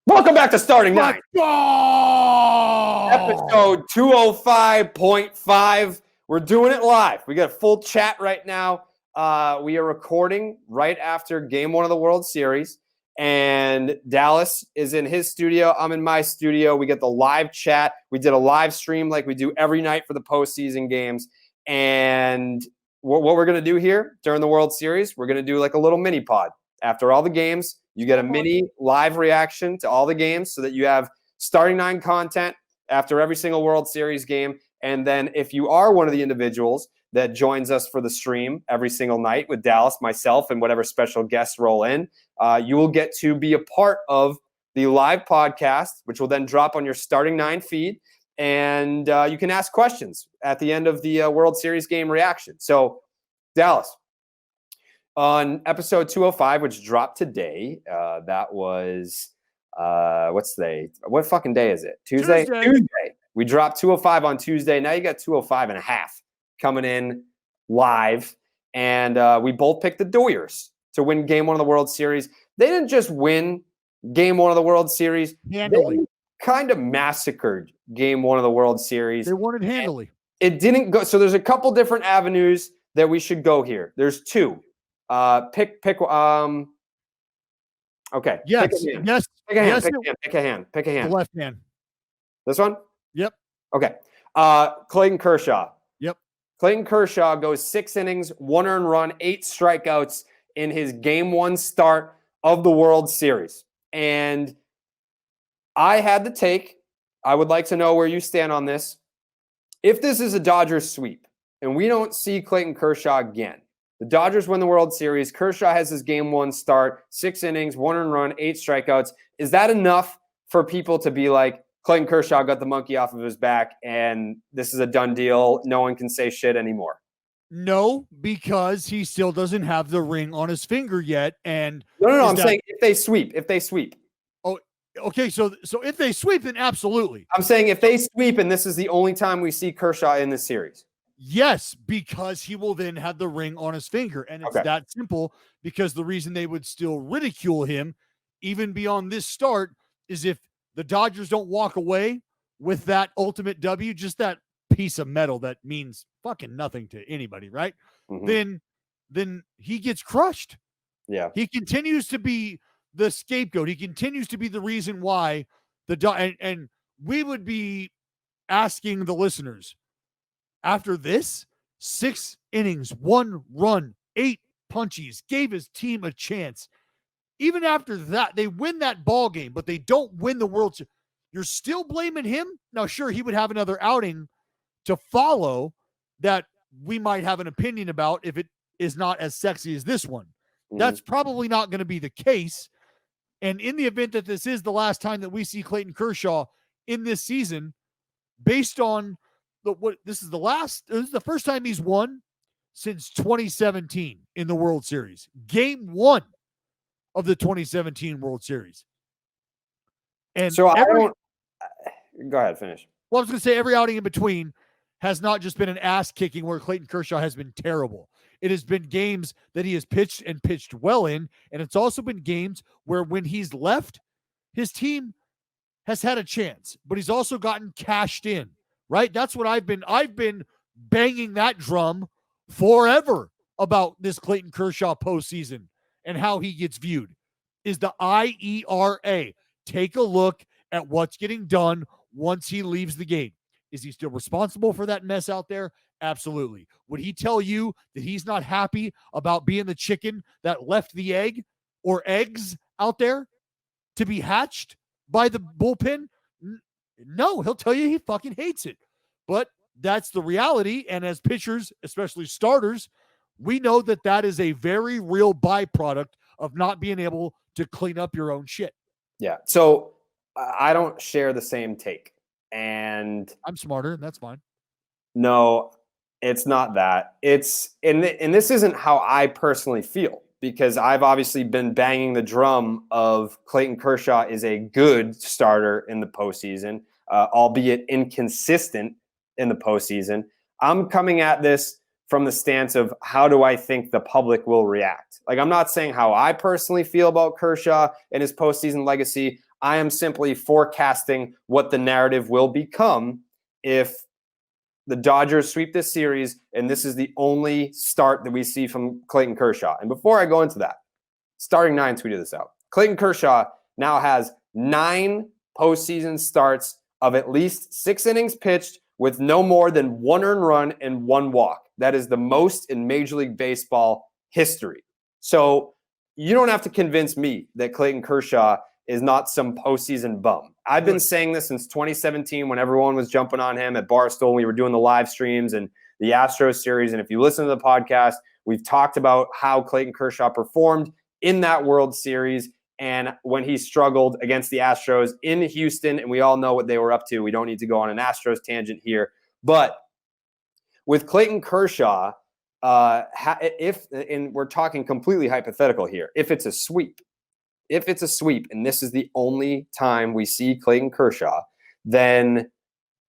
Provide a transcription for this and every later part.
Welcome back to Starting Nine. Go! Episode 205.5. We're doing it live. We got a full chat right now. We are recording right after Game 1 of the World Series. And Dallas is in his studio. I'm in my studio. We get the live chat. We did a live stream like we do every night for the postseason games. And what we're going to do here during the World Series, we're going to do like a little mini pod. After all the games, you get a mini live reaction to all the games so that you have Starting Nine content after every single World Series game. And then if you are one of the individuals that joins us for the stream every single night with Dallas, myself, and whatever special guests roll in, you will get to be a part of the live podcast, which will then drop on your Starting Nine feed. And you can ask questions at the end of the World Series game reaction. So, Dallas, on episode 205, which dropped today, that was, what's today? What fucking day is it? Tuesday. We dropped 205 on Tuesday. Now you got 205 and a half coming in live. And we both picked the Doyers to win Game 1 of the World Series. They didn't just win Game 1 of the World Series. Handily. They kind of massacred Game 1 of the World Series. They won it handily. It didn't go. So there's a couple different avenues that we should go here. There's two. Okay. Yes. Pick a hand. Pick a hand. The left hand. This one? Yep. Okay. Clayton Kershaw. Yep. Clayton Kershaw goes 6 innings, 1 earned run, 8 strikeouts in his Game 1 start of the World Series. And I had the take. I would like to know where you stand on this. If this is a Dodgers sweep and we don't see Clayton Kershaw again, the Dodgers win the World Series. Kershaw has his Game 1 start, 6 innings, 1 earned run, 8 strikeouts. Is that enough for people to be like, Clayton Kershaw got the monkey off of his back and this is a done deal? No one can say shit anymore. No, because he still doesn't have the ring on his finger yet. And no. I'm saying if they sweep. Oh, okay. So if they sweep, then absolutely. I'm saying if they sweep and this is the only time we see Kershaw in this series. Yes, because he will then have the ring on his finger. And it's that simple, because the reason they would still ridicule him, even beyond this start, is if the Dodgers don't walk away with that ultimate W, just that piece of metal that means fucking nothing to anybody, right? Mm-hmm. Then he gets crushed. Yeah. He continues to be the scapegoat. He continues to be the reason why and we would be asking the listeners, after this, 6 innings, 1 run, 8 punchies, gave his team a chance. Even after that, they win that ball game, but they don't win the World Series. You're still blaming him? Now, sure, he would have another outing to follow that we might have an opinion about if it is not as sexy as this one. Mm-hmm. That's probably not going to be the case. And in the event that this is the last time that we see Clayton Kershaw in this season, based on this is the first time he's won since 2017 in the World Series. Game 1 of the 2017 World Series. And so go ahead, finish. Well, I was going to say every outing in between has not just been an ass kicking where Clayton Kershaw has been terrible. It has been games that he has pitched and pitched well in. And it's also been games where when he's left, his team has had a chance, but he's also gotten cashed in. Right? That's what I've been banging that drum forever about this Clayton Kershaw postseason and how he gets viewed is the IERA. Take a look at what's getting done once he leaves the game. Is he still responsible for that mess out there? Absolutely. Would he tell you that he's not happy about being the chicken that left the egg or eggs out there to be hatched by the bullpen? No, he'll tell you he fucking hates it. But that's the reality. And as pitchers, especially starters, we know that that is a very real byproduct of not being able to clean up your own shit. Yeah. So I don't share the same take. And I'm smarter, and that's fine. No, it's not that. It's and this isn't how I personally feel, because I've obviously been banging the drum of Clayton Kershaw is a good starter in the postseason, albeit inconsistent in the postseason. I'm coming at this from the stance of how do I think the public will react. Like, I'm not saying how I personally feel about Kershaw and his postseason legacy. I am simply forecasting what the narrative will become if the Dodgers sweep this series, and this is the only start that we see from Clayton Kershaw. And before I go into that, Starting 9 tweeted this out. Clayton Kershaw now has 9 postseason starts of at least 6 innings pitched with no more than 1 earned run and 1 walk. That is the most in Major League Baseball history. So you don't have to convince me that Clayton Kershaw is not some postseason bum. I've been saying this since 2017 when everyone was jumping on him at Barstool. We were doing the live streams and the Astros series. And if you listen to the podcast, we've talked about how Clayton Kershaw performed in that World Series and when he struggled against the Astros in Houston. And we all know what they were up to. We don't need to go on an Astros tangent here. But with Clayton Kershaw, and we're talking completely hypothetical here, if it's a sweep, and this is the only time we see Clayton Kershaw, then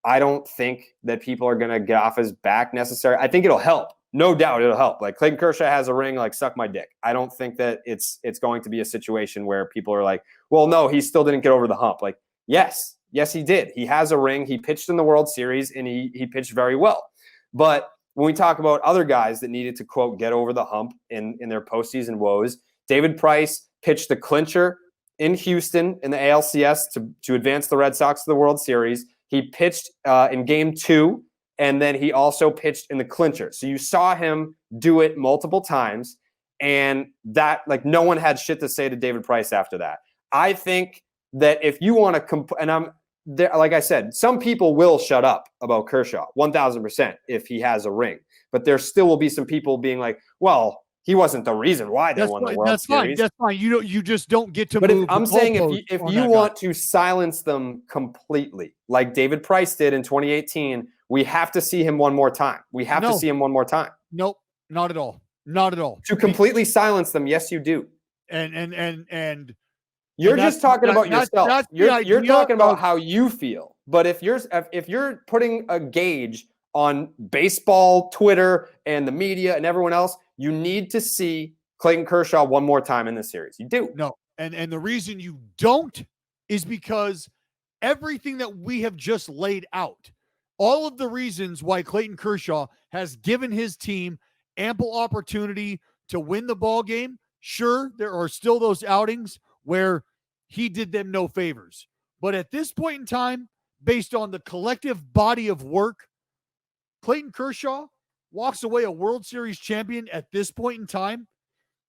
I don't think that people are going to get off his back necessarily. I think it'll help. No doubt it'll help. Like Clayton Kershaw has a ring, like suck my dick. I don't think that it's going to be a situation where people are like, well, no, he still didn't get over the hump. Like, yes, he did. He has a ring. He pitched in the World Series and he pitched very well. But when we talk about other guys that needed to, quote, get over the hump in their postseason woes, David Price pitched the clincher in Houston in the ALCS to advance the Red Sox to the World Series. He pitched in Game 2, and then he also pitched in the clincher. So you saw him do it multiple times, and that, like, no one had shit to say to David Price after that. I think that if you want to and I'm there, like I said, some people will shut up about Kershaw 1,000% if he has a ring, but there still will be some people being like, well, he wasn't the reason why they won the World Series. That's fine. You just don't get to but move. But I'm saying if you want to silence them completely, like David Price did in 2018, we have to see him one more time. We have to see him one more time. Nope, not at all. Not at all. To completely silence them, yes, you do. And you're just talking about yourself. You're talking about how you feel. But if you're putting a gauge on baseball, Twitter, and the media and everyone else, you need to see Clayton Kershaw one more time in this series. You do. No. And the reason you don't is because everything that we have just laid out, all of the reasons why Clayton Kershaw has given his team ample opportunity to win the ball game. Sure, there are still those outings where he did them no favors. But at this point in time, based on the collective body of work, Clayton Kershaw walks away a World Series champion at this point in time.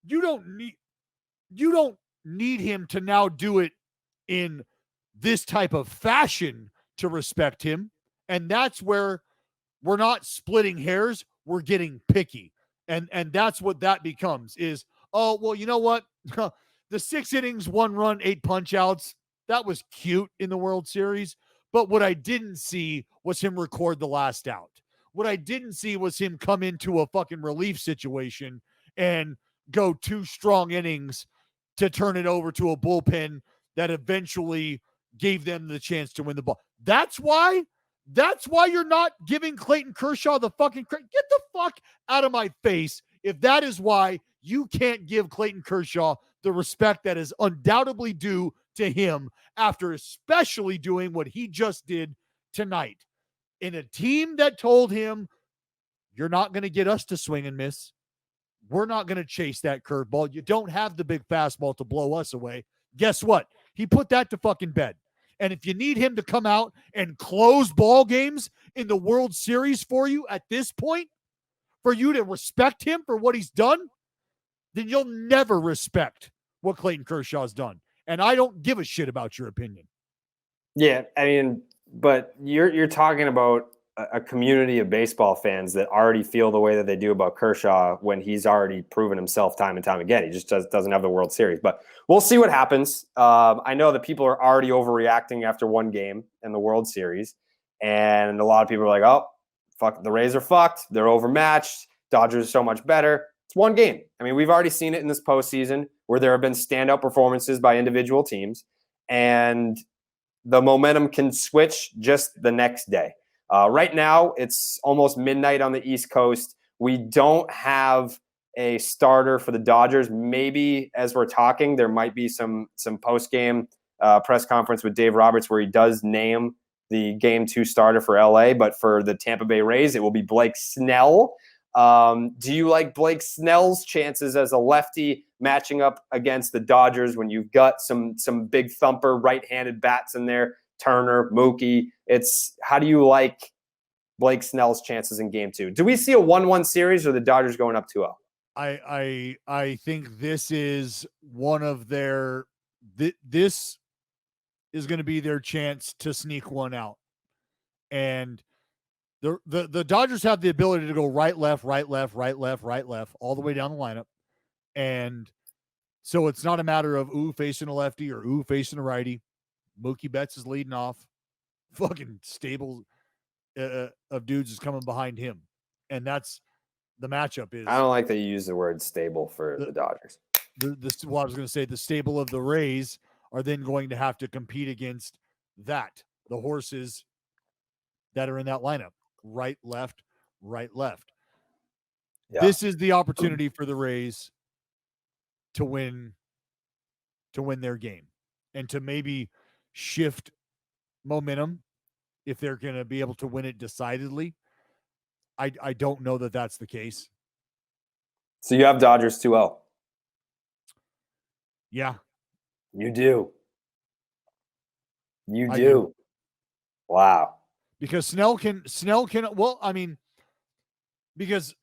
You don't need him to now do it in this type of fashion to respect him. And that's where we're not splitting hairs, we're getting picky. And that's what that becomes is, oh, well, you know what? The 6 innings, 1 run, 8 punch outs, that was cute in the World Series. But what I didn't see was him record the last out. What I didn't see was him come into a fucking relief situation and go 2 strong innings to turn it over to a bullpen that eventually gave them the chance to win the ball. That's why you're not giving Clayton Kershaw the fucking credit. Get the fuck out of my face if that is why you can't give Clayton Kershaw the respect that is undoubtedly due to him after especially doing what he just did tonight. In a team that told him, you're not going to get us to swing and miss. We're not going to chase that curveball. You don't have the big fastball to blow us away. Guess what? He put that to fucking bed. And if you need him to come out and close ball games in the World Series for you at this point, for you to respect him for what he's done, then you'll never respect what Clayton Kershaw's done. And I don't give a shit about your opinion. Yeah, I mean, but you're talking about a community of baseball fans that already feel the way that they do about Kershaw when he's already proven himself time and time again. He just doesn't have the World Series. But we'll see what happens. I know that people are already overreacting after one game in the World Series. And a lot of people are like, oh, fuck, the Rays are fucked. They're overmatched. Dodgers are so much better. It's one game. I mean, we've already seen it in this postseason where there have been standout performances by individual teams. And the momentum can switch just the next day. Right now, it's almost midnight on the East Coast. We don't have a starter for the Dodgers. Maybe as we're talking, there might be some post-game press conference with Dave Roberts where he does name the Game 2 starter for LA, but for the Tampa Bay Rays, it will be Blake Snell. Do you like Blake Snell's chances as a lefty matching up against the Dodgers when you've got some big thumper right-handed bats in there, Turner, Mookie? How do you like Blake Snell's chances in Game 2? Do we see a 1-1 series or the Dodgers going up 2-0? I think this is one of their this is going to be their chance to sneak one out. And the Dodgers have the ability to go right, left, right, left, right, left, right, left, all the way down the lineup. And so it's not a matter of facing a lefty or facing a righty. Mookie Betts is leading off. Fucking stable of dudes is coming behind him. And that's the matchup is. I don't like that you use the word stable for the Dodgers. I was going to say the stable of the Rays are then going to have to compete against the horses that are in that lineup. Right, left, right, left. Yeah. This is the opportunity for the Rays to win their game and to maybe shift momentum if they're going to be able to win it decidedly. I don't know that that's the case. So you have Dodgers 2-0. Yeah. You do. You do. Wow. Because Snell can, because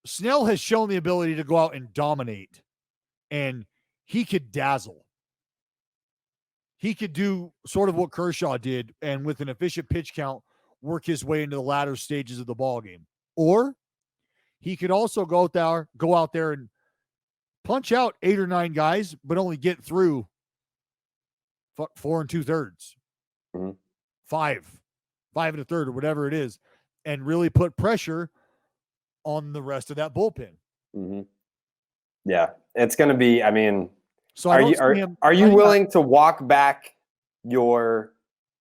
Snell has shown the ability to go out and dominate, and he could dazzle. He could do sort of what Kershaw did, and with an efficient pitch count, work his way into the latter stages of the ball game. Or he could also go out there and punch out 8 or 9 guys, but only get through 4 2/3, 5 1/3, or whatever it is, and really put pressure on the rest of that bullpen. Mm-hmm. Yeah, it's going to be. I mean, so are you willing to walk back your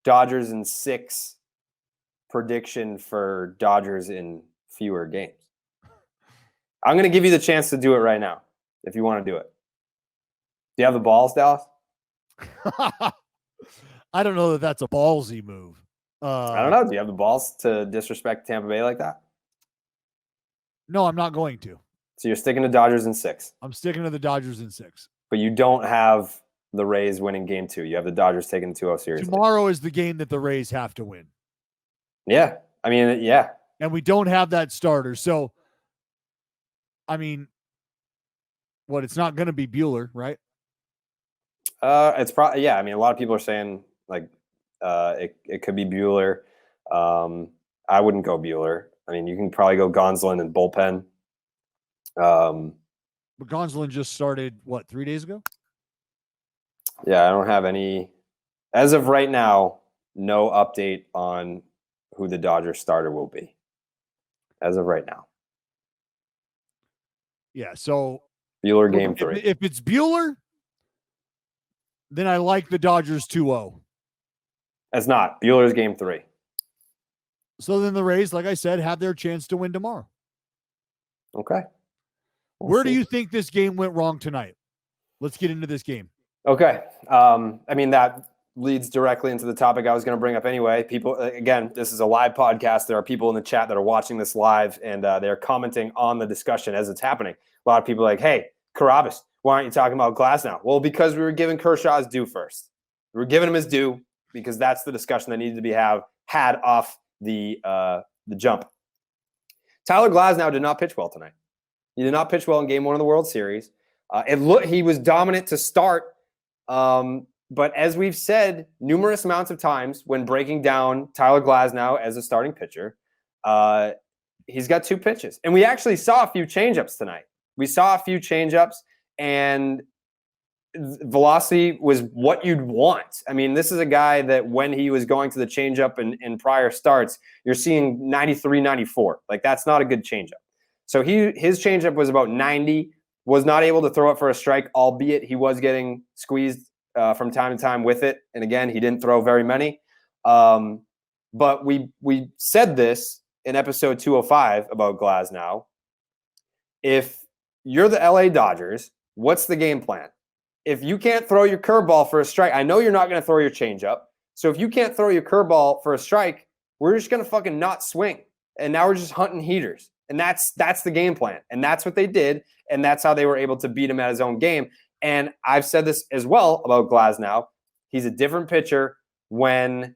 Dodgers in 6 prediction for Dodgers in fewer games? I'm going to give you the chance to do it right now if you want to do it. Do you have the balls, Dallas? I don't know that that's a ballsy move. I don't know. Do you have the balls to disrespect Tampa Bay like that? No, I'm not going to. So you're sticking to Dodgers in 6. I'm sticking to the Dodgers in 6. But you don't have the Rays winning Game 2. You have the Dodgers taking the 2-0 series. Tomorrow is the game that the Rays have to win. Yeah. I mean, yeah. And we don't have that starter. So, I mean, it's not going to be Buehler, right? It's probably, yeah. I mean, a lot of people are saying like it could be Buehler. I wouldn't go Buehler. I mean, you can probably go Gonsolin and bullpen. But Gonsolin just started 3 days ago? Yeah, I don't have any as of right now. No update on who the Dodgers starter will be as of right now. Yeah, so Buehler Game 3. If it's Buehler, then I like the Dodgers 2-0. It's not. Buehler's Game 3. So then the Rays, like I said, have their chance to win tomorrow. Okay. Where do you think this game went wrong tonight? Let's get into this game. Okay. I mean, that leads directly into the topic I was going to bring up anyway. People, again, this is a live podcast. There are people in the chat that are watching this live, and they're commenting on the discussion as it's happening. A lot of people are like, hey, Carabas, why aren't you talking about Glasnow? Well, because we were giving Kershaw's due first. We were giving him his due because that's the discussion that needed to be had off the jump. Tyler Glasnow did not pitch well tonight. He did not pitch well in Game 1 of the World Series. He was dominant to start, but as we've said numerous amounts of times when breaking down Tyler Glasnow as a starting pitcher, he's got 2 pitches. And we actually saw a few changeups tonight. We saw a few changeups, and velocity was what you'd want. I mean, this is a guy that when he was going to the changeup in prior starts, you're seeing 93, 94. Like, that's not a good changeup. So his changeup was about 90, was not able to throw it for a strike, albeit he was getting squeezed from time to time with it. And again, he didn't throw very many. But we said this in episode 205 about Glasnow. If you're the LA Dodgers, what's the game plan? if you can't throw your curveball for a strike, I know you're not going to throw your changeup. So if you can't throw your curveball for a strike, we're just going to fucking not swing. And now we're just hunting heaters. And that's the game plan. And that's what they did. And that's how they were able to beat him at his own game. And I've said this as well about Glasnow. He's a different pitcher when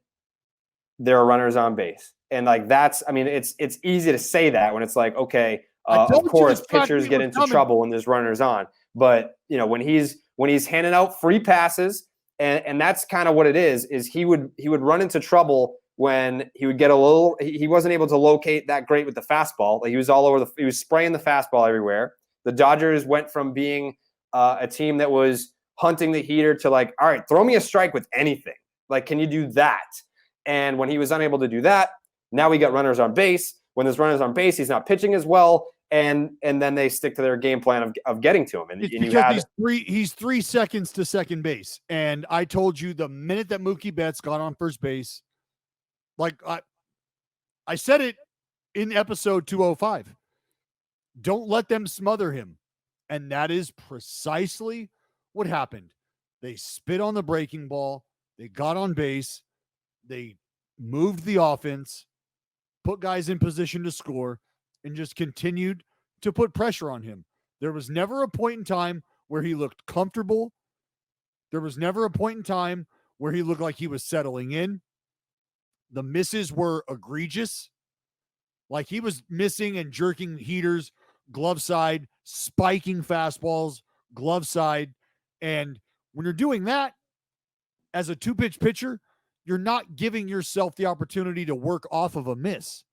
there are runners on base. And like it's easy to say that when it's like, okay, of course, pitchers get into trouble when there's runners on. But when he's handing out free passes, and that's kind of what it is he would run into trouble when he would get he wasn't able to locate that great with the fastball. Like he was all over he was spraying the fastball everywhere. The Dodgers went from being a team that was hunting the heater to like, all right, throw me a strike with anything. Like, can you do that? And when he was unable to do that, now we got runners on base. When there's runners on base, he's not pitching as well. And then they stick to their game plan of getting to him. And he's 3 seconds to second base. And I told you the minute that Mookie Betts got on first base, like I said it in episode 205, don't let them smother him. And that is precisely what happened. They spit on the breaking ball. They got on base. They moved the offense, put guys in position to score, and just continued to put pressure on him. There was never a point in time where he looked comfortable. There was never a point in time where he looked like he was settling in. The misses were egregious. Like he was missing and jerking heaters, glove side, spiking fastballs, glove side. And when you're doing that as a 2-pitch pitcher, you're not giving yourself the opportunity to work off of a miss.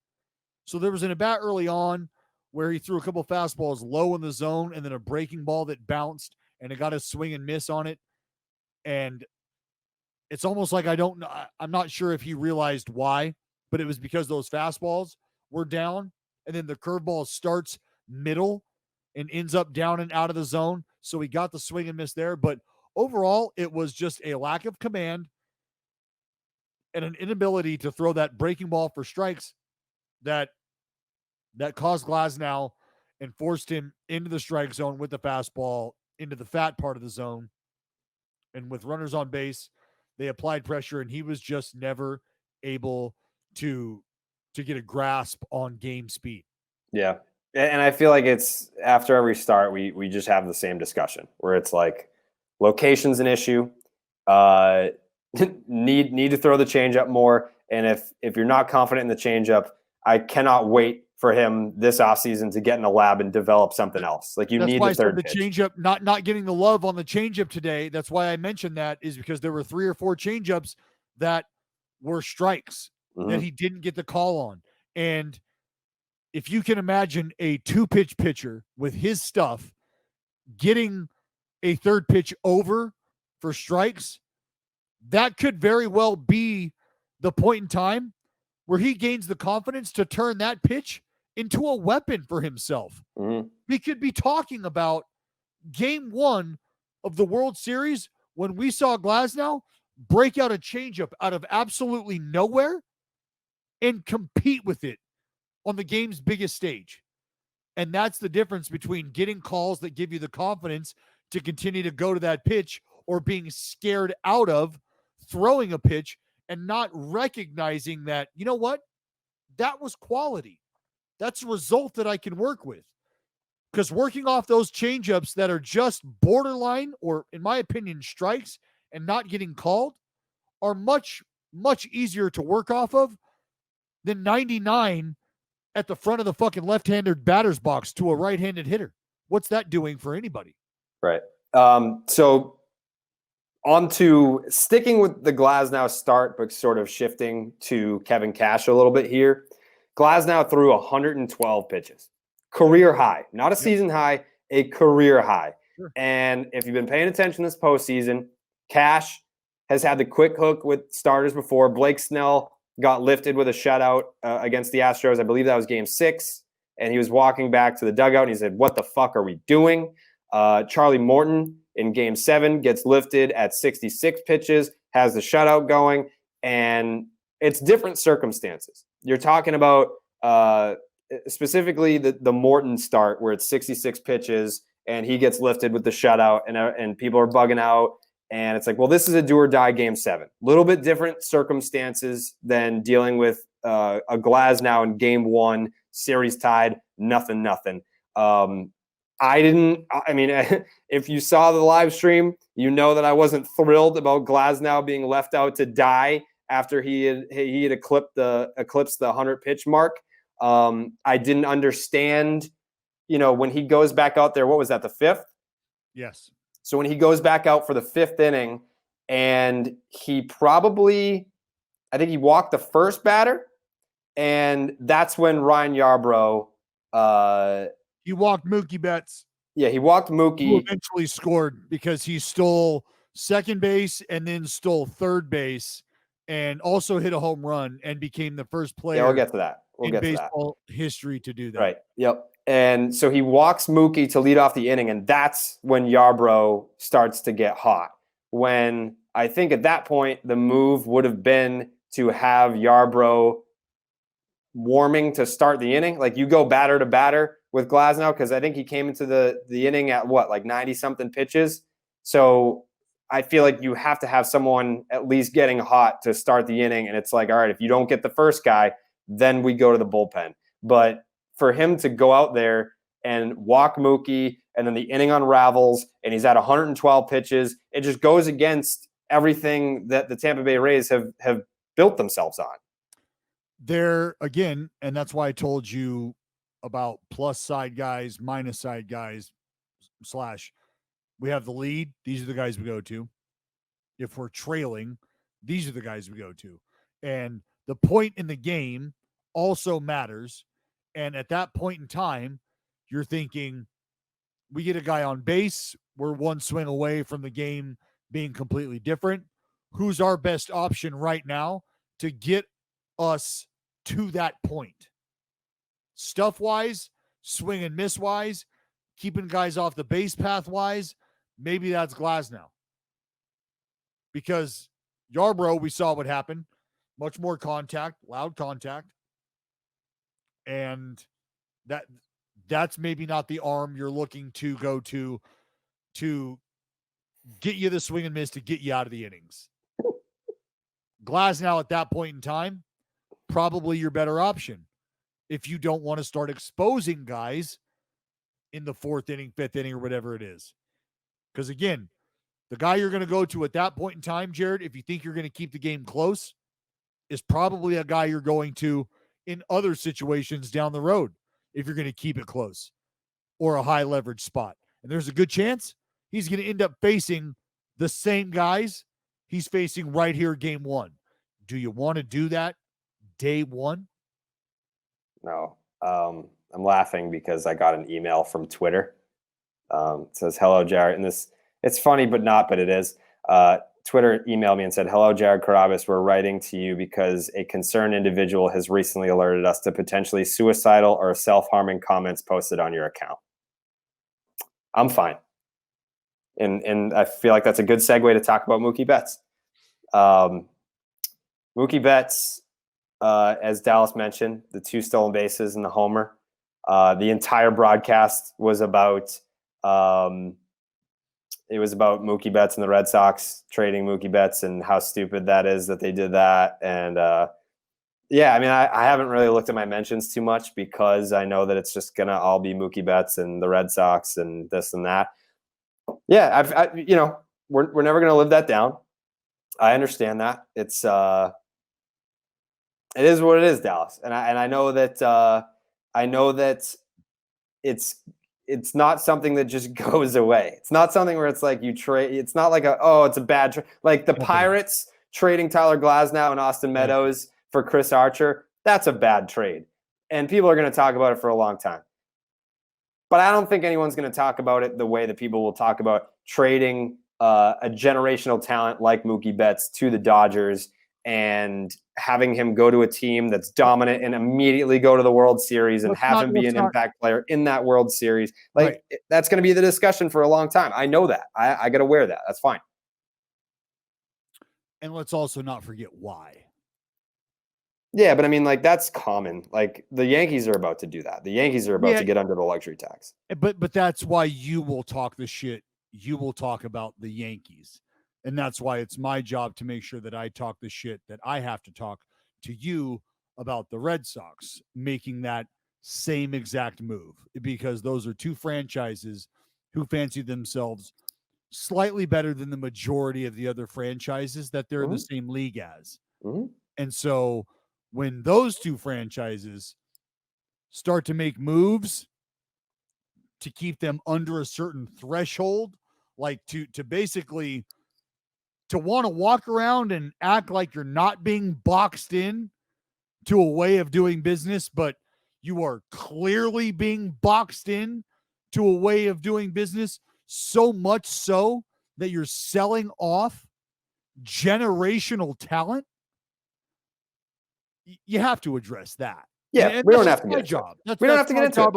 So there was an at-bat early on where he threw a couple fastballs low in the zone and then a breaking ball that bounced and it got a swing and miss on it. And it's almost like I'm not sure if he realized why, but it was because those fastballs were down and then the curveball starts middle and ends up down and out of the zone. So he got the swing and miss there. But overall, it was just a lack of command and an inability to throw that breaking ball for strikes that caused Glasnow and forced him into the strike zone with the fastball into the fat part of the zone. And with runners on base, they applied pressure and he was just never able to get a grasp on game speed. Yeah. And I feel like it's after every start, we just have the same discussion where it's like location's an issue. Need to throw the changeup more. And if you're not confident in the changeup, I cannot wait for him this offseason to get in a lab and develop something else. Like that's need why the third the pitch. Changeup, not getting the love on the changeup today. That's why I mentioned that is because there were 3 or 4 changeups that were strikes that he didn't get the call on. And if you can imagine a 2-pitch pitcher with his stuff getting a third pitch over for strikes, that could very well be the point in time where he gains the confidence to turn that pitch into a weapon for himself. We could be talking about game 1 of the World Series when we saw Glasnow break out a changeup out of absolutely nowhere and compete with it on the game's biggest stage. And that's the difference between getting calls that give you the confidence to continue to go to that pitch or being scared out of throwing a pitch and not recognizing that, you know what? That was quality. That's a result that I can work with. Because working off those changeups that are just borderline or, in my opinion, strikes and not getting called are much, much easier to work off of than 99 at the front of the fucking left-handed batter's box to a right-handed hitter. What's that doing for anybody? Right. So on to sticking with the Glasnow start, but sort of shifting to Kevin Cash a little bit here. Glasnow threw 112 pitches. Career high. Not a season high, a career high. Sure. And if you've been paying attention this postseason, Cash has had the quick hook with starters before. Blake Snell got lifted with a shutout against the Astros. I believe that was game 6. And he was walking back to the dugout and he said, "What the fuck are we doing?" Charlie Morton in game 7 gets lifted at 66 pitches, has the shutout going, and it's different circumstances. You're talking about specifically the Morton start where it's 66 pitches and he gets lifted with the shutout, and people are bugging out. And it's like, well, this is a do or die game 7. A little bit different circumstances than dealing with a Glasnow in game 1, series tied, nothing. If you saw the live stream, you know that I wasn't thrilled about Glasnow being left out to die after he had eclipsed the 100 pitch mark. I didn't understand, when he goes back out there, what was that, the 5th? Yes. So when he goes back out for the 5th inning, and he probably, I think he walked the first batter, and that's when Ryan Yarbrough, he walked Mookie Betts. Yeah, he walked Mookie. Who eventually scored because he stole second base and then stole third base, and also hit a home run and became the first player. Yeah, we'll get to that. in baseball history to do that. Right. Yep. And so he walks Mookie to lead off the inning, and that's when Yarbrough starts to get hot. When I think at that point the move would have been to have Yarbrough warming to start the inning. Like, you go batter to batter with Glasnow, because I think he came into the inning at 90-something pitches. So I feel like you have to have someone at least getting hot to start the inning. And it's like, all right, if you don't get the first guy, then we go to the bullpen. But for him to go out there and walk Mookie, and then the inning unravels, and he's at 112 pitches, it just goes against everything that the Tampa Bay Rays have built themselves on. There again, and that's why I told you about plus side guys, minus side guys, / we have the lead. These are the guys we go to. If we're trailing, these are the guys we go to. And the point in the game also matters. And at that point in time, you're thinking, we get a guy on base, we're one swing away from the game being completely different. Who's our best option right now to get us to that point? Stuff-wise, swing and miss-wise, keeping guys off the base path-wise, maybe that's Glasnow. Because Yarbrough, we saw what happened. Much more contact, loud contact. And that's maybe not the arm you're looking to go to get you the swing and miss, to get you out of the innings. Glasnow at that point in time, probably your better option if you don't want to start exposing guys in the 4th inning, 5th inning, or whatever it is. Because again, the guy you're going to go to at that point in time, Jared, if you think you're going to keep the game close, is probably a guy you're going to in other situations down the road if you're going to keep it close or a high leverage spot. And there's a good chance he's going to end up facing the same guys he's facing right here game 1. Do you want to do that day 1? No. I'm laughing because I got an email from Twitter. It says, "Hello, Jared." And it's funny, but not, but it is. Twitter emailed me and said, "Hello, Jared Carabas. We're writing to you because a concerned individual has recently alerted us to potentially suicidal or self-harming comments posted on your account." I'm fine. And I feel like that's a good segue to talk about Mookie Betts. Mookie Betts, as Dallas mentioned, the 2 stolen bases and the homer. The entire broadcast was about Mookie Betts and the Red Sox trading Mookie Betts and how stupid that is that they did that. And I haven't really looked at my mentions too much because I know that it's just gonna all be Mookie Betts and the Red Sox and this and that. Yeah, we're never gonna live that down. I understand that. It is what it is, Dallas, and I know that it's not something that just goes away. It's not something where it's like you trade. It's not like it's a bad trade. Like the Pirates trading Tyler Glasnow and Austin Meadows for Chris Archer. That's a bad trade. And people are going to talk about it for a long time. But I don't think anyone's going to talk about it the way that people will talk about trading a generational talent like Mookie Betts to the Dodgers and having him go to a team that's dominant and immediately go to the World Series and have him be an impact player in that World Series. That's going to be the discussion for a long time. I know that. I got to wear that. That's fine. And let's also not forget why. Yeah, but I mean, like, that's common. Like, the Yankees are about to do that. The Yankees are about to get under the luxury tax. But that's why you will talk the shit. You will talk about the Yankees. And that's why it's my job to make sure that I talk the shit that I have to talk to you about the Red Sox making that same exact move, because those are two franchises who fancy themselves slightly better than the majority of the other franchises that they're in the same league as. And so when those two franchises start to make moves to keep them under a certain threshold, like to basically to want to walk around and act like you're not being boxed in to a way of doing business, but you are clearly being boxed in to a way of doing business, so much so that you're selling off generational talent. You have to address that. Yeah, we don't have to get into it. We don't have to get into it.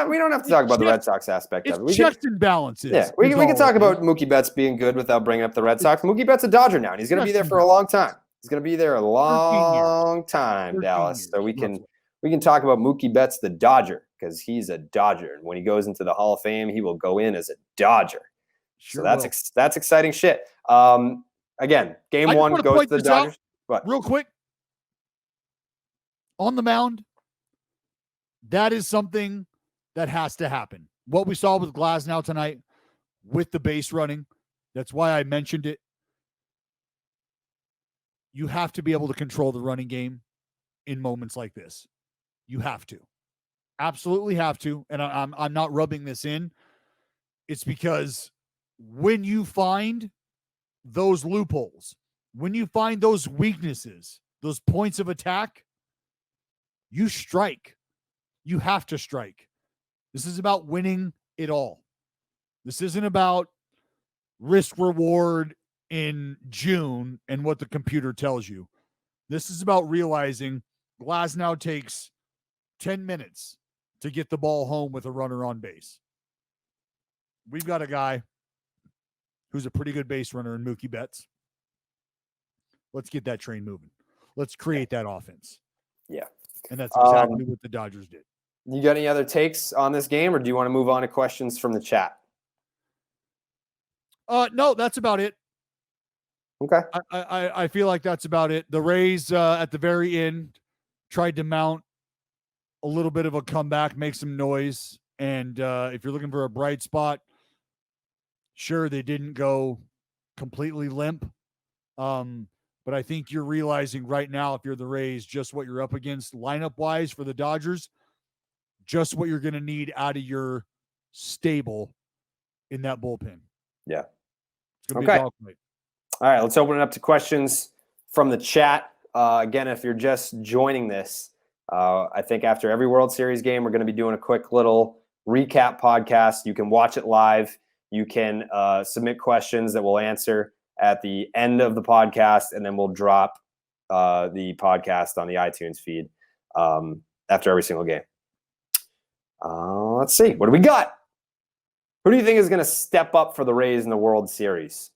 We don't have to talk about the Red Sox aspect of it. It's checks and balances. Yeah, we can talk about Mookie Betts being good without bringing up the Red Sox. Mookie Betts a Dodger now, and he's going to be there for a long time. He's going to be there a long time, Dallas. So we can talk about Mookie Betts, the Dodger, because he's a Dodger, and when he goes into the Hall of Fame, he will go in as a Dodger. So that's exciting shit. Again, game one goes to the Dodgers. Real quick. On the mound, that is something that has to happen. What we saw with Glasnow tonight with the base running, that's why I mentioned it. You have to be able to control the running game in moments like this. You have to. Absolutely have to. And I'm not rubbing this in. It's because when you find those loopholes, when you find those weaknesses, those points of attack, you strike. You have to strike. This is about winning it all. This isn't about risk reward in June and what the computer tells you. This is about realizing Glasnow takes 10 minutes to get the ball home with a runner on base. We've got a guy who's a pretty good base runner in Mookie Betts. Let's get that train moving. Let's create that offense. Yeah. And that's exactly what the Dodgers did. You got any other takes on this game, or do you want to move on to questions from the chat? No, that's about it. Okay. I feel like that's about it. The Rays at the very end tried to mount a little bit of a comeback, make some noise. And if you're looking for a bright spot, sure, they didn't go completely limp. But I think you're realizing right now, if you're the Rays, just what you're up against lineup-wise for the Dodgers, just what you're going to need out of your stable in that bullpen. Yeah. It's going to be a dogfight. All right, let's open it up to questions from the chat. Again, if you're just joining this, I think after every World Series game, we're going to be doing a quick little recap podcast. You can watch it live. You can submit questions that we'll answer at the end of the podcast, and then we'll drop the podcast on the iTunes feed after every single game. Let's see. What do we got? Who do you think is going to step up for the Rays in the World Series?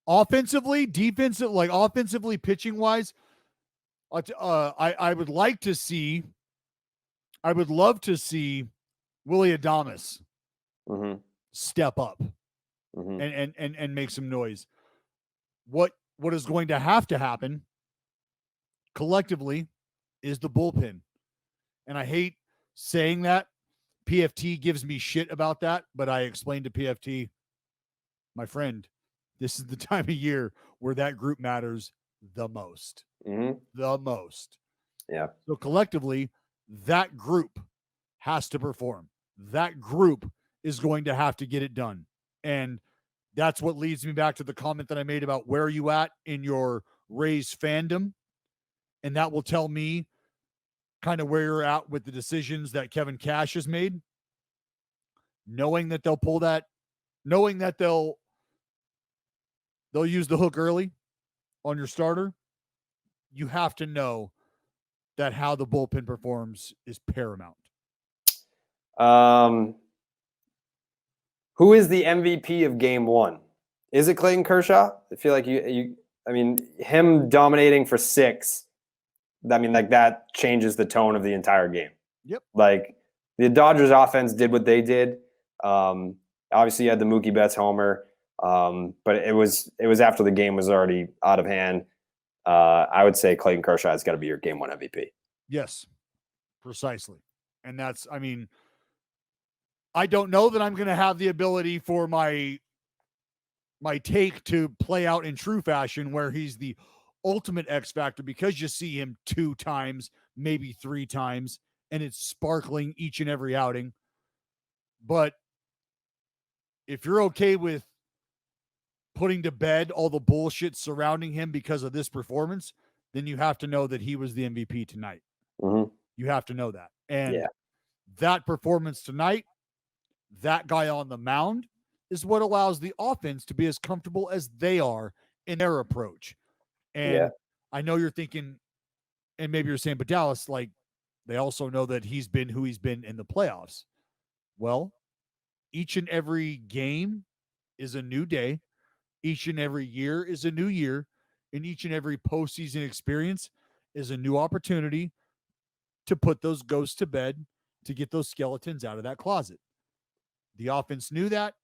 Offensively, defensive, like offensively, pitching wise, I would like to see. I would love to see Willy Adames step up and make some noise. What is going to happen collectively is the bullpen. And I hate saying that. PFT gives me shit about that, but I explained to PFT, my friend, this is the time of year where that group matters the most. The most. Yeah. So collectively, that group has to perform. That group is going to have to get it done. And that's what leads me back to the comment that I made about where are you at in your Rays fandom. And that will tell me kind of where you're at with the decisions that Kevin Cash has made. Knowing that they'll pull that, knowing that they'll use the hook early on your starter, you have to know that how the bullpen performs is paramount. Who is the MVP of Game 1? Is it Clayton Kershaw? I feel like I mean, him dominating for 6, I mean, like that changes the tone of the entire game. Yep. Like the Dodgers offense did what they did. Obviously, you had the Mookie Betts homer, but it was after the game was already out of hand. I would say Clayton Kershaw has got to be your Game 1 MVP. Yes, precisely. And that's, I mean, I don't know that I'm going to have the ability for my take to play out in true fashion where he's the ultimate X factor, because you see him 2 times, maybe 3 times, and it's sparkling each and every outing. But if you're okay with putting to bed all the bullshit surrounding him because of this performance, then you have to know that he was the MVP tonight. Mm-hmm. You have to know that. And that performance tonight, that guy on the mound, is what allows the offense to be as comfortable as they are in their approach. And I know you're thinking, and maybe you're saying, but Dallas, like, they also know that he's been who he's been in the playoffs. Well, each and every game is a new day. Each and every year is a new year. And each and every postseason experience is a new opportunity to put those ghosts to bed, to get those skeletons out of that closet. The offense knew that.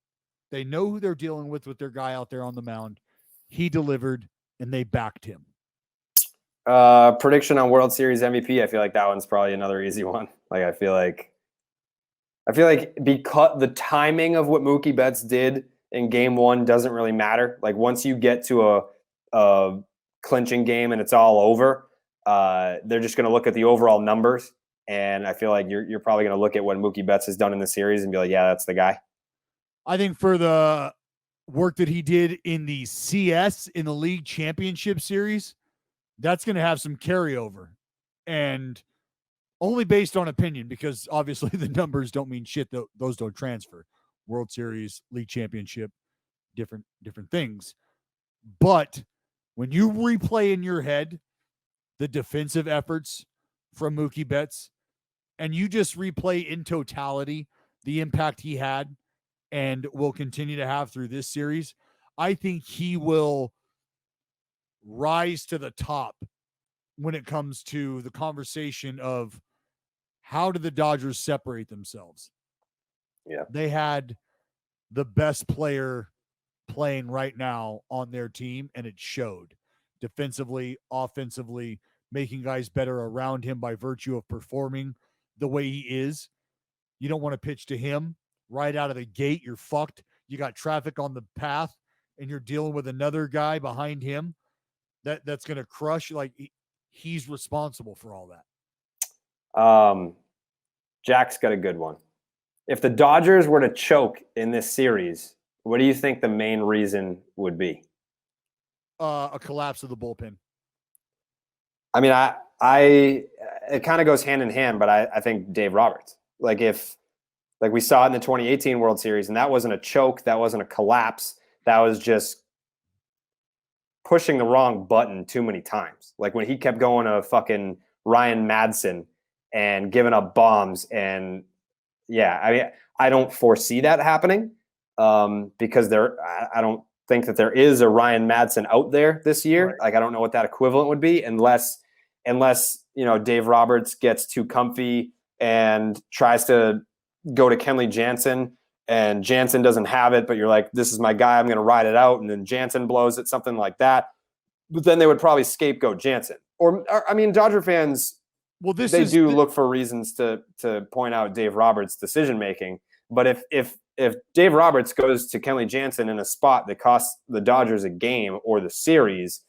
They know who they're dealing with their guy out there on the mound. He delivered, and they backed him. Prediction on World Series MVP. I feel like that one's probably another easy one. Like I feel like because the timing of what Mookie Betts did in Game 1 doesn't really matter. Like once you get to a clinching game and it's all over, they're just going to look at the overall numbers. And I feel like you're probably going to look at what Mookie Betts has done in the series and be like, yeah, that's the guy. I think for the work that he did in the CS, in the league championship series, that's going to have some carryover, and only based on opinion, because obviously the numbers don't mean shit. Those don't transfer. World Series, league championship, different things. But when you replay in your head the defensive efforts from Mookie Betts, and you just replay in totality the impact he had and will continue to have through this series, I think he will rise to the top when it comes to the conversation of how did the Dodgers separate themselves? Yeah. They had the best player playing right now on their team, and it showed defensively, offensively, making guys better around him by virtue of performing the way he is. You don't want to pitch to him right out of the gate. You're fucked. You got traffic on the path, and you're dealing with another guy behind him that's going to crush. Like, he's responsible for all that. Jack's got a good one. If the Dodgers were to choke in this series, what do you think the main reason would be? A collapse of the bullpen. I mean, it kind of goes hand in hand, but I think Dave Roberts. Like we saw it in the 2018 World Series, and that wasn't a choke, that wasn't a collapse, that was just pushing the wrong button too many times. Like when he kept going to fucking Ryan Madsen and giving up bombs, and I mean, I don't foresee that happening because I don't think that there is a Ryan Madsen out there this year. Right. Like I don't know what that equivalent would be unless Dave Roberts gets too comfy and tries to go to Kenley Jansen, and Jansen doesn't have it, but you're like, this is my guy, I'm going to ride it out, and then Jansen blows it, something like that. But then they would probably scapegoat Jansen. Or I mean, Dodger fans, they do look for reasons to point out Dave Roberts' decision making. But if Dave Roberts goes to Kenley Jansen in a spot that costs the Dodgers a game or the series,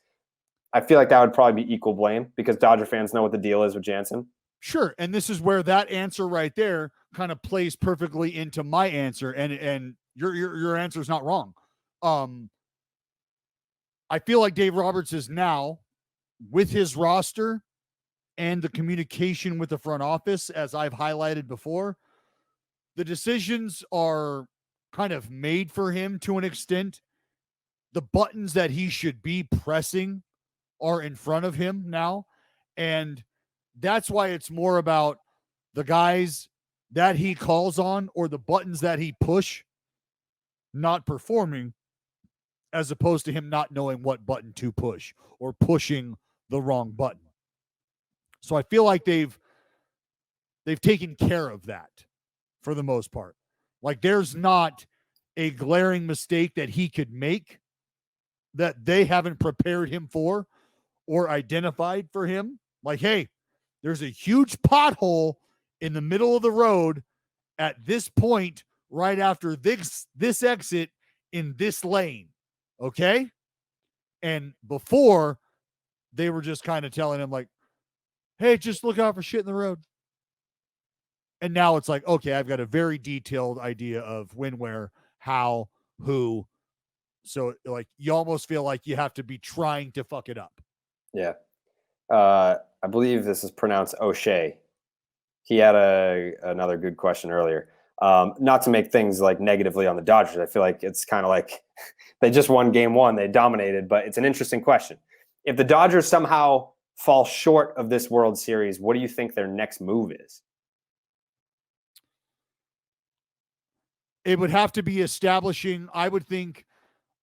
I feel like that would probably be equal blame because Dodger fans know what the deal is with Jansen. Sure, and this is where that answer right there kind of plays perfectly into my answer, and your answer is not wrong. I feel like Dave Roberts is now, with his roster and the communication with the front office, as I've highlighted before, the decisions are kind of made for him to an extent. The buttons that he should be pressing are in front of him now, and that's why it's more about the guys that he calls on or the buttons that he push not performing, as opposed to him not knowing what button to push or pushing the wrong button. So I feel like they've taken care of that for the most part. Like there's not a glaring mistake that he could make that they haven't prepared him for or identified for him. Like, hey, there's a huge pothole in the middle of the road at this point right after this exit in this lane. Okay? And before, they were just kind of telling him like, hey, just look out for shit in the road. And now it's like, okay, I've got a very detailed idea of when, where, how, who. So like you almost feel like you have to be trying to fuck it up. Yeah. I believe this is pronounced O'Shea. He had another good question earlier. Not to make things like negatively on the Dodgers. I feel like it's kind of like they just won game one. They dominated, but it's an interesting question. If the Dodgers somehow fall short of this World Series, what do you think their next move is? It would have to be establishing, I would think,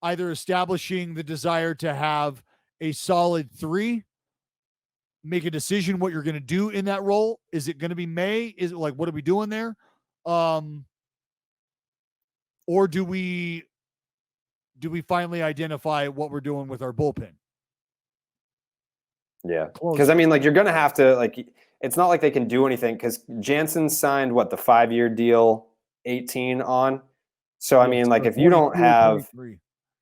either establishing the desire to have a solid 3, make a decision what you're going to do in that role. Is it going to be May? Is it like, what are we doing there? Or do we finally identify what we're doing with our bullpen? Yeah. Because, I mean, like, you're going to have to, like, it's not like they can do anything because Jansen signed, what, the 5-year deal, 18 on? So, I mean, like, if you don't have –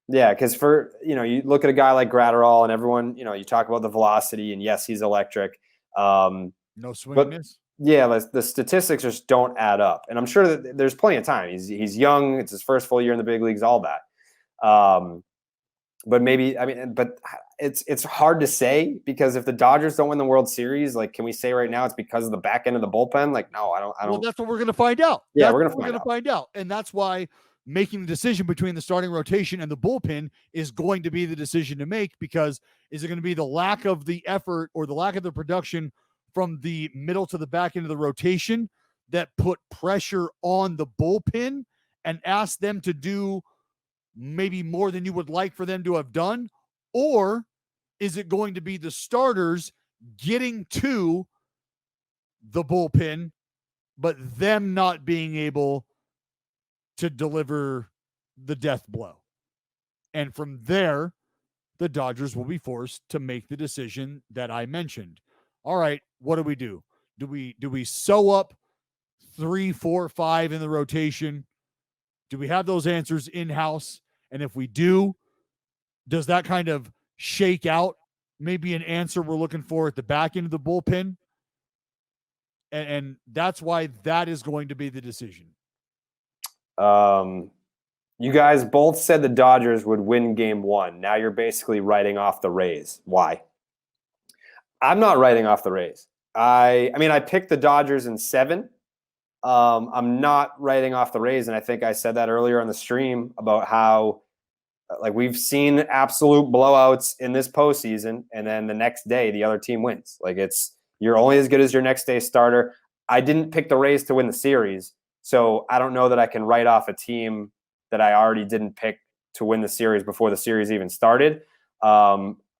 yeah, because for – you look at a guy like Gratterall and everyone, you talk about the velocity, and yes, he's electric. No swing and miss. Yeah, the statistics just don't add up. And I'm sure that there's plenty of time. He's young. It's his first full year in the big leagues, all that. But maybe, I mean, but it's hard to say because if the Dodgers don't win the World Series, like, can we say right now it's because of the back end of the bullpen? Like, no, I don't. Well, that's what we're going to find out. Yeah, we're going to find out. And that's why making the decision between the starting rotation and the bullpen is going to be the decision to make, because is it going to be the lack of the effort or the lack of the production from the middle to the back end of the rotation that put pressure on the bullpen and ask them to do maybe more than you would like for them to have done? Or is it going to be the starters getting to the bullpen, but them not being able to deliver the death blow? And from there, the Dodgers will be forced to make the decision that I mentioned. All right, what do we do? Do we sew up 3, 4, 5 in the rotation? Do we have those answers in-house? And if we do, does that kind of shake out maybe an answer we're looking for at the back end of the bullpen? And that's why that is going to be the decision. You guys both said the Dodgers would win game one. Now you're basically writing off the Rays. Why? I'm not writing off the Rays. I mean, I picked the Dodgers in 7. I'm not writing off the Rays, and I think I said that earlier on the stream about how, like, we've seen absolute blowouts in this postseason, and then the next day the other team wins. Like, you're only as good as your next day starter. I didn't pick the Rays to win the series, so I don't know that I can write off a team that I already didn't pick to win the series before the series even started.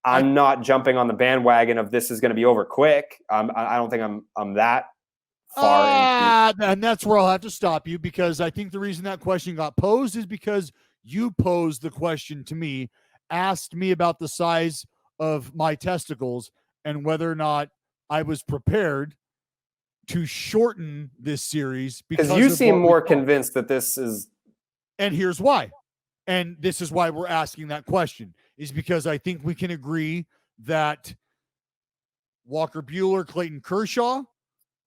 I'm not jumping on the bandwagon of this is going to be over quick. I don't think I'm that far into. And that's where I'll have to stop you, because I think the reason that question got posed is because you posed the question to me, asked me about the size of my testicles and whether or not I was prepared to shorten this series. Because you seem more convinced that this is. And here's why. And this is why we're asking that question, is because I think we can agree that Walker Buehler, Clayton Kershaw,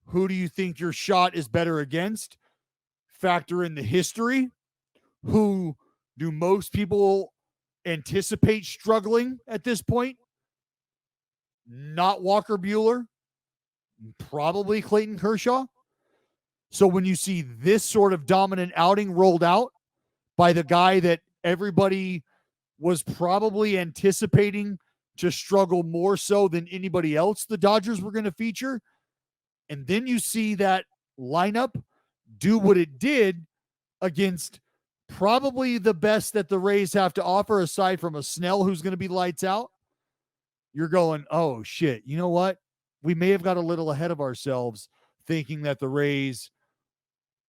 who do you think your shot is better against? Factor in the history. Who do most people anticipate struggling at this point? Not Walker Buehler, probably Clayton Kershaw. So when you see this sort of dominant outing rolled out by the guy that everybody was probably anticipating to struggle more so than anybody else the Dodgers were going to feature, and then you see that lineup do what it did against probably the best that the Rays have to offer, aside from a Snell who's going to be lights out, you're going, oh shit, you know what? We may have got a little ahead of ourselves thinking that the Rays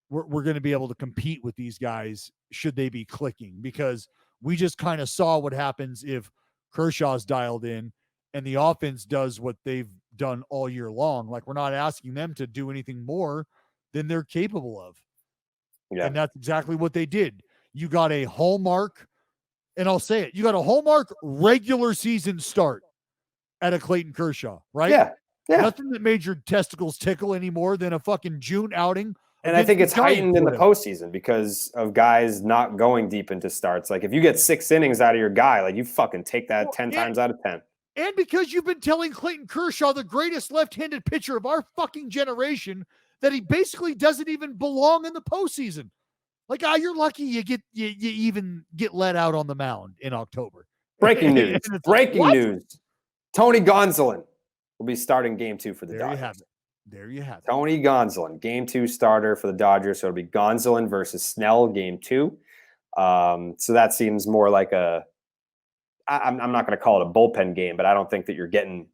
we're going to be able to compete with these guys should they be clicking, because we just kind of saw what happens if Kershaw's dialed in and the offense does what they've done all year long. Like, we're not asking them to do anything more than they're capable of. Yeah. And that's exactly what they did. You got a hallmark, and I'll say it, you got a hallmark regular season start at a Clayton Kershaw, right? Yeah. Nothing that made your testicles tickle any more than a fucking June outing. And I think it's heightened in the postseason because of guys not going deep into starts. Like, if you get 6 innings out of your guy, like, you fucking take that 10 times out of 10. And because you've been telling Clayton Kershaw, the greatest left-handed pitcher of our fucking generation, that he basically doesn't even belong in the postseason. Like, you're lucky you even get let out on the mound in October. Breaking news. Breaking news. Tony Gonsolin will be starting game 2 for the Dodgers. There you have it. Tony Gonsolin, game 2 starter for the Dodgers. So it'll be Gonsolin versus Snell, game 2. So that seems more like I'm not going to call it a bullpen game, but I don't think that you're getting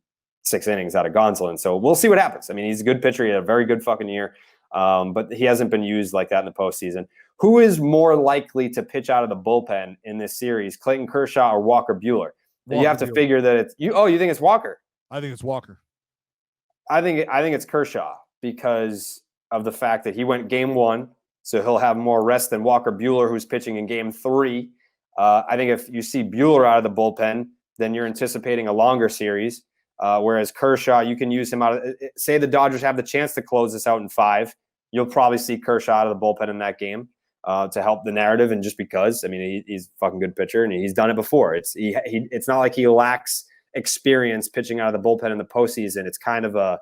6 innings out of Gonsolin. So we'll see what happens. I mean, he's a good pitcher. He had a very good fucking year, but he hasn't been used like that in the postseason. Who is more likely to pitch out of the bullpen in this series, Clayton Kershaw or Walker Buehler? You have to figure that it's you. Oh, you think it's Walker? I think it's Walker. I think it's Kershaw because of the fact that he went game 1, so he'll have more rest than Walker Buehler, who's pitching in game 3. I think if you see Buehler out of the bullpen, then you're anticipating a longer series. Whereas Kershaw, you can use him out of. Say the Dodgers have the chance to close this out in 5, you'll probably see Kershaw out of the bullpen in that game to help the narrative, and just because, I mean, he's a fucking good pitcher and he's done it before. It's not like he lacks experience pitching out of the bullpen in the postseason. It's kind of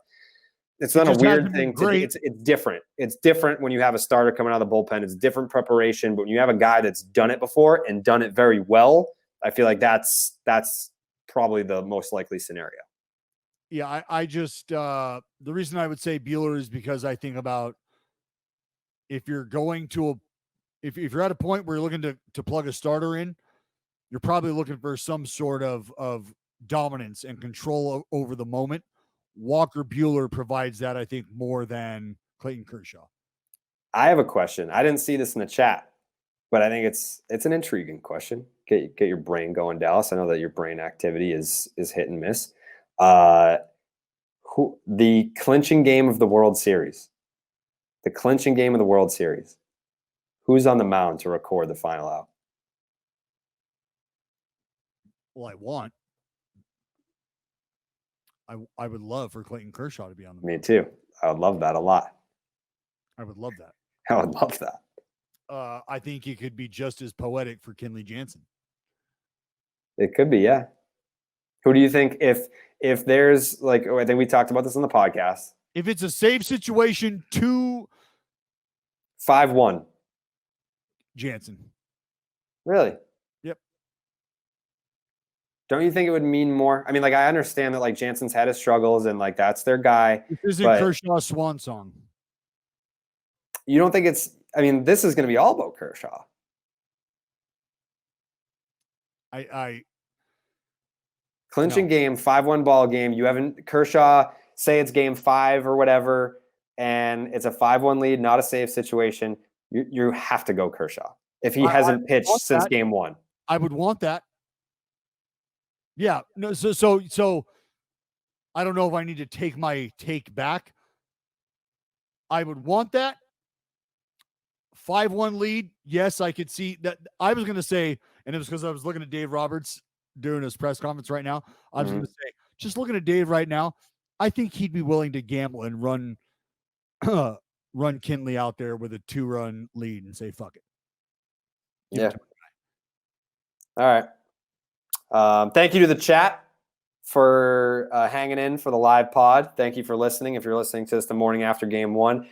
it's not a weird thing. It's different. It's different when you have a starter coming out of the bullpen. It's different preparation, but when you have a guy that's done it before and done it very well, I feel like that's probably the most likely scenario. Yeah, I just the reason I would say Buehler is because I think about if you're going to if you're at a point where you're looking to plug a starter in, you're probably looking for some sort of dominance and control over the moment. Walker Buehler provides that, I think, more than Clayton Kershaw. I have a question. I didn't see this in the chat, but I think it's an intriguing question. Get your brain going, Dallas. I know that your brain activity is hit and miss. The clinching game of the World Series. The clinching game of the World Series. Who's on the mound to record the final out? Well, I would love for Clayton Kershaw to be on the mound. Me too. I would love that a lot. I would love that. I would love that. I think it could be just as poetic for Kenley Jansen. It could be, yeah. Who do you think if there's, like, I think we talked about this on the podcast. If it's a save situation, 5-1. Jansen. Really? Yep. Don't you think it would mean more? I mean, like, I understand that, like, Jansen's had his struggles and, like, that's their guy. This isn't Kershaw's swan song. You don't think it's – I mean, this is going to be all about Kershaw. Clinching game, 5-1 ball game. You haven't – Kershaw, say it's game 5 or whatever, and it's a 5-1 lead, not a save situation. You have to go Kershaw if he hasn't pitched since game 1. I would want that. Yeah. No. So I don't know if I need to take my take back. I would want that 5-1 lead. Yes, I could see that. I was going to say, and it was because I was looking at Dave Roberts during his press conference right now. I was going to say, just looking at Dave right now, I think he'd be willing to gamble and run Kenley out there with a 2-run lead and say, fuck it. Yeah. All right. Thank you to the chat for hanging in for the live pod. Thank you for listening. If you're listening to this the morning after game 1,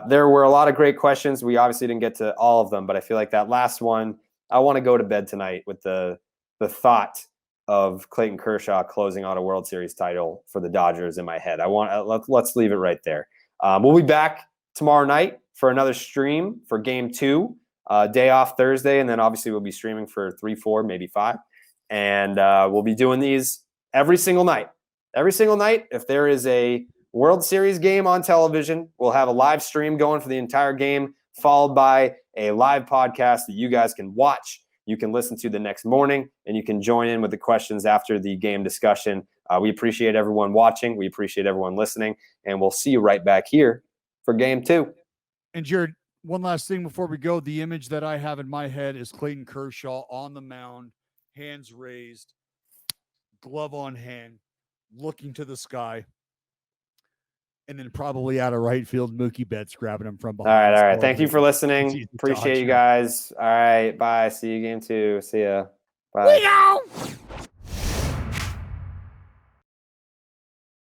there were a lot of great questions. We obviously didn't get to all of them, but I feel like that last one, I want to go to bed tonight with the thought of Clayton Kershaw closing out a World Series title for the Dodgers in my head. Let's leave it right there. We'll be back tomorrow night for another stream for game 2. day off Thursday, and then obviously we'll be streaming for 3, 4, maybe 5. And we'll be doing these every single night. Every single night, if there is a World Series game on television, we'll have a live stream going for the entire game, followed by a live podcast that you guys can watch. You can listen to the next morning, and you can join in with the questions after the game discussion. We appreciate everyone watching. We appreciate everyone listening, and we'll see you right back here for game 2. And Jared, one last thing before we go. The image that I have in my head is Clayton Kershaw on the mound, hands raised, glove on hand, looking to the sky. And then probably out of right field, Mookie Betts grabbing him from behind. All right. Thank you for listening. Appreciate you guys. All right. Bye. See you game 2. See ya. Bye.